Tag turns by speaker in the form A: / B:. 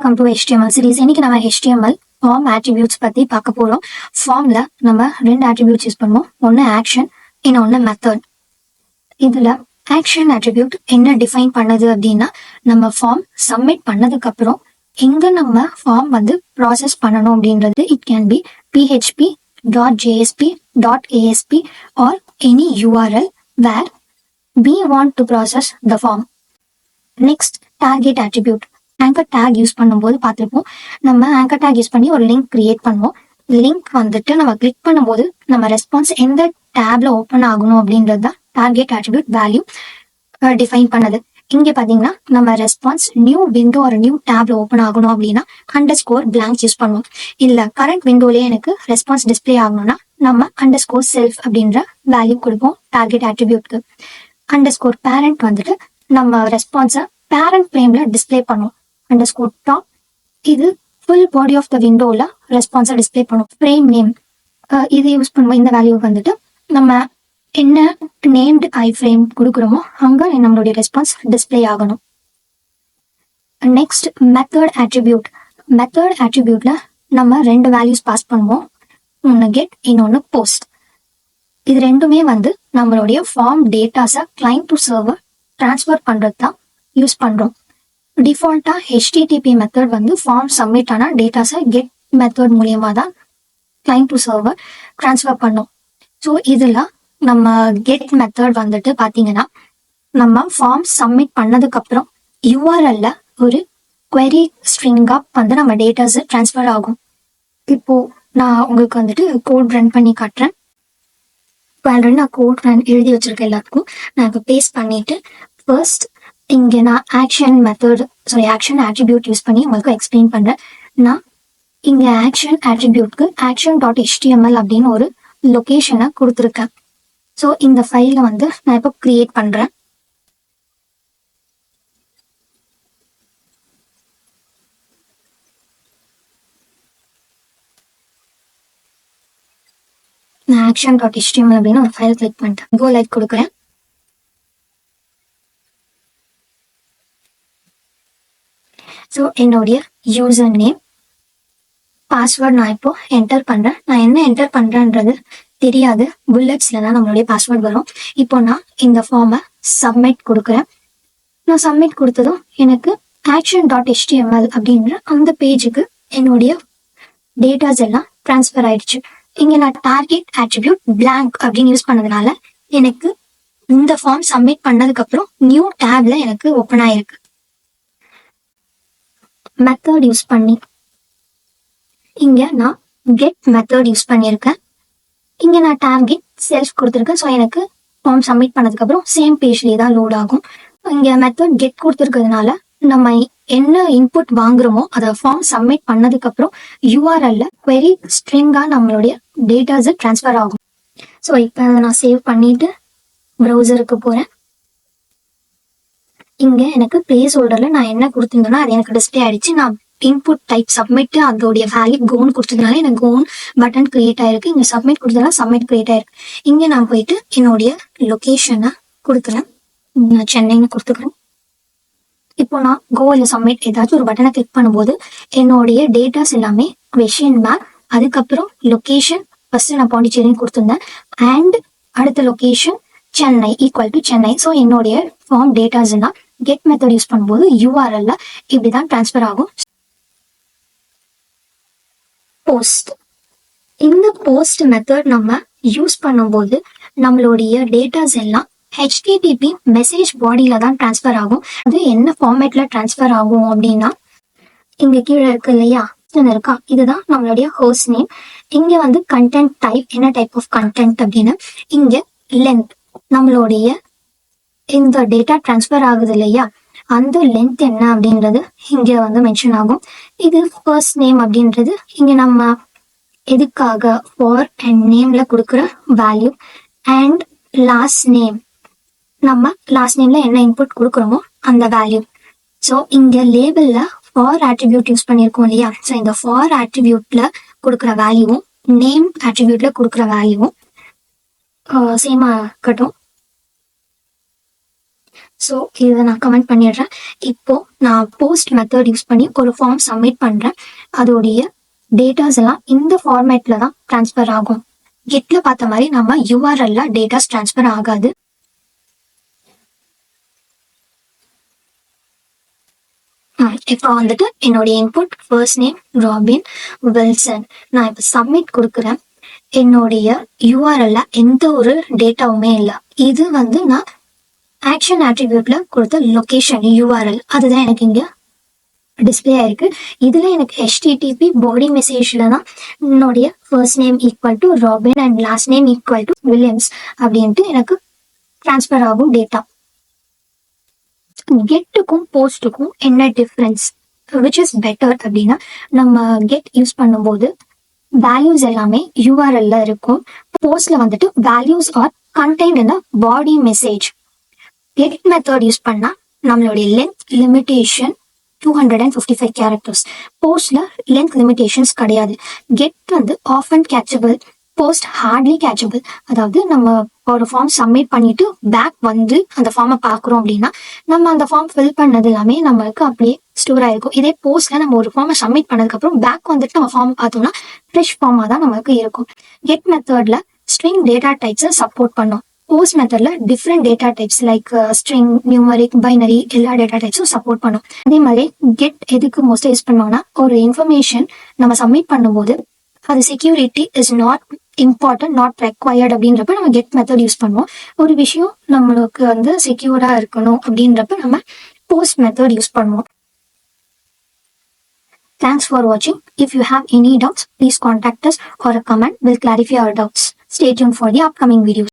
A: Come to HTML series. இன்னைக்கு நம்ம HTML form attributes பத்தி பார்க்க போறோம். Formல நம்ம ரெண்டு attributes யூஸ் பண்ணுவோம். ஒன்னு action, இன்னொன்னு method. இதுல action attribute என்ன டிஃபைன் பண்ணுது அப்படின்னா, நம்ம ஃபார்ம் சப்மிட் பண்ணதுக்கு அப்புறம் எங்க நம்ம ஃபார்ம் வந்து ப்ராசஸ் பண்ணணும் அப்படின்றது it can be php.jsp.asp or any URL where we want to process the form. Next, target attribute. Anchor tag use பண்ணும்போது பார்த்துருப்போம். நம்ம ஆங்கர் டேக் யூஸ் பண்ணி ஒரு லிங்க் கிரியேட் பண்ணுவோம். லிங்க் வந்துட்டு நம்ம கிளிக் பண்ணும்போது நம்ம ரெஸ்பான்ஸ் எந்த டேப்ல ஓப்பன் ஆகணும் அப்படின்றது தான் டார்கெட் அட்ரிபியூட் வேல்யூ டிஃபைன் பண்ணது. இங்க பாத்தீங்கன்னா நம்ம ரெஸ்பான்ஸ் நியூ விண்டோ ஒரு நியூ டேப்ல ஓப்பன் ஆகணும் அப்படின்னா _blank யூஸ் பண்ணுவோம். இல்ல கரண்ட் விண்டோலயே எனக்கு ரெஸ்பான்ஸ் டிஸ்பிளே ஆகணும்னா நம்ம _self அப்படின்ற வேல்யூ கொடுப்போம் டார்கெட் அட்ரிபியூட்க்கு. _parent வந்துட்டு நம்ம ரெஸ்பான்ஸை பேரண்ட் ஃப்ரேம்ல டிஸ்பிளே பண்ணுவோம். _top இது ஃபுல் பாடி ஆஃப் த விண்டோல ரெஸ்பான்ஸை டிஸ்பிளே பண்ணும். ஃப்ரேம் நேம் இது யூஸ் பண்ணுவோம். இந்த வேல்யூ வந்துட்டு நம்ம என்ன நேம்டு ஐ ஃப்ரேம் கொடுக்குறோமோ அங்க நம்மளுடைய ரெஸ்பான்ஸ் டிஸ்பிளே ஆகணும். Next method attribute. மெத்தட் அட்ரிபியூட்ல நம்ம ரெண்டு வேல்யூஸ் பாஸ் பண்ணுவோம். ஒன்னு கெட், இன்னொன்னு போஸ்ட். இது ரெண்டுமே வந்து நம்மளுடைய ஃபார்ம் டேட்டாஸை கிளைண்ட் டு சர்வர் டிரான்ஸ்ஃபர் பண்றது தான் யூஸ் பண்றோம். டிஃபால்ட்டா HTTP மெத்தட் வந்து ஃபார்ம் சப்மிட் ஆனா டேட்டாஸை கெட் மெத்தட் மூலியமா தான் கிளைண்ட் டு சர்வர் டிரான்ஸ்ஃபர் பண்ணோம். ஸோ இதுல நம்ம கெட் மெத்தட் வந்துட்டு பாத்தீங்கன்னா நம்ம ஃபார்ம் சப்மிட் பண்ணதுக்கு அப்புறம் URL-ல ஒரு query string-ஆ வந்து நம்ம டேட்டாஸ் டிரான்ஸ்ஃபர் ஆகும். இப்போ நான் உங்களுக்கு வந்துட்டு கோட் ரன் பண்ணி காட்டுறேன். ஆல்ரெடி நான் கோட் ரன் எழுதி வச்சிருக்கேன் எல்லாத்துக்கும். நான் இப்போ பேஸ்ட் பண்ணிட்டு ஃபர்ஸ்ட் இங்க நான் ஆக்ஷன் ஆட்ரிபியூட் யூஸ் பண்ணி உங்களுக்கு எக்ஸ்பிளைன் பண்றேன். நான் இங்க ஆக்ஷன் ஆட்ரிபியூட்க்கு action.html அப்படின்னு ஒரு லொகேஷனை கொடுத்துருக்கேன். ஸோ இந்த ஃபைல வந்து நான் இப்போ கிரியேட் பண்றேன். நான் action.html அப்படின்னு ஒரு ஃபைல் கிளிக் பண்ணிட்டேன். கோ லைக் கொடுக்குறேன். ஸோ என்னுடைய யூசர் நேம், பாஸ்வேர்ட் நான் இப்போ என்டர் பண்றேன். நான் என்ன என்டர் பண்றேன்றது தெரியாது. புல்லட்ஸ்ல தான் நம்மளுடைய பாஸ்வேர்ட் வரும். இப்போ நான் இந்த ஃபார்மை சப்மிட் கொடுக்குறேன். நான் சப்மிட் கொடுத்ததும் எனக்கு action.html அப்படின்ற அந்த பேஜுக்கு என்னுடைய டேட்டாஸ் எல்லாம் டிரான்ஸ்ஃபர் ஆயிடுச்சு. இங்க நான் டார்கெட் அட்ரிபியூட் blank அப்படின்னு யூஸ் பண்ணதுனால எனக்கு இந்த ஃபார்ம் சப்மிட் பண்ணதுக்கு அப்புறம் நியூ டேப்ல எனக்கு ஓப்பன் ஆயிருக்கு. மெத்தட் யூஸ் பண்ணி இங்க நான் கெட் மெத்தட் யூஸ் பண்ணியிருக்கேன். இங்க நான் டார்கெட் செல்ஃப் கொடுத்துருக்கேன். ஸோ எனக்கு ஃபார்ம் சப்மிட் பண்ணதுக்கு அப்புறம் சேம் பேஜ்லேயே தான் லோட் ஆகும். இங்க மெத்தட் கெட் கொடுத்துருக்கிறதுனால நம்ம என்ன இன்புட் வாங்குறோமோ அதை ஃபார்ம் சப்மிட் பண்ணதுக்கு அப்புறம் URL-ல query string-ஆ நம்மளுடைய டேட்டாஸ் டிரான்ஸ்ஃபர் ஆகும். ஸோ இப்போ நான் சேவ் பண்ணிட்டு ப்ரௌசருக்கு போறேன். இங்க எனக்கு பிளேஸ் ஹோல்டர்ல நான் என்ன கொடுத்திருந்தேன்னா அது எனக்கு டிஸ்பிளே ஆயிடுச்சு. நான் இன்புட் டைப் சப்மிட் அதோடைய வேல்யூ கோன் கொடுத்ததுனால எனக்கு கோன் பட்டன் கிரியேட் ஆயிருக்கு. இங்க சப்மிட் கொடுத்ததுனால சப்மிட் கிரியேட் ஆயிருக்கு. இங்க நான் போயிட்டு என்னுடைய லொகேஷனை கொடுக்குறேன். நான் சென்னைன்னு கொடுத்துக்கிறேன். இப்போ நான் கோல சப்மிட் ஏதாச்சும் ஒரு பட்டனை கிளிக் பண்ணும்போது என்னுடைய டேட்டாஸ் எல்லாமே கொஸ்டின் மார்க், அதுக்கப்புறம் லொகேஷன் ஃபர்ஸ்ட் நான் பாண்டிச்சேரின்னு கொடுத்துருந்தேன் அண்ட் அடுத்த location Chennai equal to Chennai. So என்னுடைய ஃபார்ம் டேட்டாஸ் எல்லாம் கெட் மெத்தட் யூஸ் பண்ணும்போது URL-ல இப்படிதான் டிரான்ஸ்ஃபர் ஆகும். போஸ்ட். இந்த போஸ்ட் மெத்தட் நம்ம யூஸ் பண்ணும்போது நம்மளுடைய டேட்டாஸ் எல்லாம் HTTP மெசேஜ் பாடியில தான் டிரான்ஸ்ஃபர் ஆகும். அது என்ன ஃபார்மேட்ல டிரான்ஸ்ஃபர் ஆகும் அப்படின்னா இங்க கீழே இருக்கு இல்லையா இருக்கா, இதுதான் நம்மளுடைய ஹோஸ்ட் நேம். இங்க வந்து கண்டென்ட் டைப், என்ன டைப் ஆஃப் கண்டென்ட் அப்படின்னு. இங்க லென்த், நம்மளுடைய இந்த டேட்டா டிரான்ஸ்ஃபர் ஆகுது இல்லையா அந்த லென்த் என்ன அப்படின்றது இங்க வந்து மென்ஷன் ஆகும். இது ஃபர்ஸ்ட் நேம் அப்படின்றது இங்க நம்ம எதுக்காக ஃபார் அண்ட் நேம்ல கொடுக்குற வேல்யூ அண்ட் லாஸ்ட் நேம் நம்ம லாஸ்ட் நேம்ல என்ன இன்புட் கொடுக்குறோமோ அந்த வேல்யூ. ஸோ இங்க லேபிள்ல ஃபார் ஆட்ரிபியூட் யூஸ் பண்ணியிருக்கோம் இல்லையா. ஸோ இந்த ஃபார் ஆட்ரிபியூட்ல கொடுக்குற வேல்யூவும் நேம் ஆட்ரிபியூட்ல கொடுக்குற வேல்யூவும் சேமா இருக்கட்டும். ஸோ இதை நான் கமெண்ட் பண்ணிடுறேன். இப்போ நான் போஸ்ட் மெத்தட் யூஸ் பண்ணி ஒரு ஃபார்ம் சப்மிட் பண்ணுறேன். அதோடைய டேட்டாஸ் எல்லாம் இந்த ஃபார்மேட்ல தான் ட்ரான்ஸ்ஃபர் ஆகும். கெட்ல பார்த்த மாதிரி நம்ம யூஆர்எல்ல டேட்டாஸ் ட்ரான்ஸ்ஃபர் ஆகாது. இப்போ வந்துட்டு என்னுடைய input first name robin Wilson. நான் இப்போ சப்மிட் கொடுக்குறேன். என்னுடைய யூஆர்எல்ல எந்த ஒரு டேட்டாவுமே இல்லை. இது வந்து நான் ஆக்ஷன் ஆட்ரிபியூட்ல கொடுத்த லொகேஷன் யூஆர்எல், அதுதான் எனக்கு இங்க டிஸ்பிளே ஆயிருக்கு. இதுல எனக்கு HTTP பாடி மெசேஜ்ல தான் என்னுடைய first name equal to robin and last name equal to Williams அப்படின்ட்டு எனக்கு டிரான்ஸ்ஃபர் ஆகும் டேட்டா. கெட்டுக்கும் போஸ்ட்டுக்கும் என்ன டிஃப்ரென்ஸ், விச் இஸ் பெட்டர் அப்படின்னா, நம்ம கெட் யூஸ் பண்ணும்போது வேல்யூஸ் எல்லாமே யூஆர்எல்ல இருக்கும். போஸ்ட்ல வந்துட்டு values are contained in body message. Get method use பண்ணா நம்மளுடைய லென்த் லிமிடேஷன் 255 கேரக்டர்ஸ். போஸ்ட்ல லென்த் லிமிடேஷன்ஸ் கிடையாது. கெட் வந்து ஆஃபன் கேட்சபிள், போஸ்ட் ஹார்ட்லி கேட்சபிள். அதாவது நம்ம ஒரு ஃபார்ம் சப்மிட் பண்ணிட்டு பேக் வந்து அந்த ஃபார்மை பார்க்குறோம் அப்படின்னா நம்ம அந்த ஃபார்ம் ஃபில் பண்ணது எல்லாமே நம்மளுக்கு அப்படியே ஸ்டோர் ஆயிருக்கும். இதே போஸ்ட்ல நம்ம ஒரு ஃபார்மை சப்மிட் பண்ணதுக்கு அப்புறம் பேக் வந்துட்டு நம்ம ஃபார்ம் பார்த்தோம்னா ஃப்ரெஷ் ஃபார்மா தான் நம்மளுக்கு இருக்கும். கெட் மெத்தட்ல ஸ்ட்ரிங் டேட்டா டைப்ஸை சப்போர்ட் பண்ணும். போஸ்ட் மெத்தட்ல different data types like string, numeric, binary எல்லா டேட்டா டைப்ஸும் சப்போர்ட் பண்ணும். அதே மாதிரி கெட் எதுக்கு மோஸ்ட்டாக யூஸ் பண்ணுவோம்னா, ஒரு இன்ஃபர்மேஷன் நம்ம சப்மிட் பண்ணும்போது அது security is not important, not required அப்படின்றப்ப நம்ம கெட் மெத்தட் யூஸ் பண்ணுவோம். ஒரு விஷயம் நம்மளுக்கு வந்து செக்யூரா இருக்கணும் அப்படின்றப்ப நம்ம போஸ்ட் மெத்தட் யூஸ் பண்ணுவோம். Thanks for watching. If you have any doubts, please contact us or a comment will clarify our doubts. Stay tuned for the upcoming videos.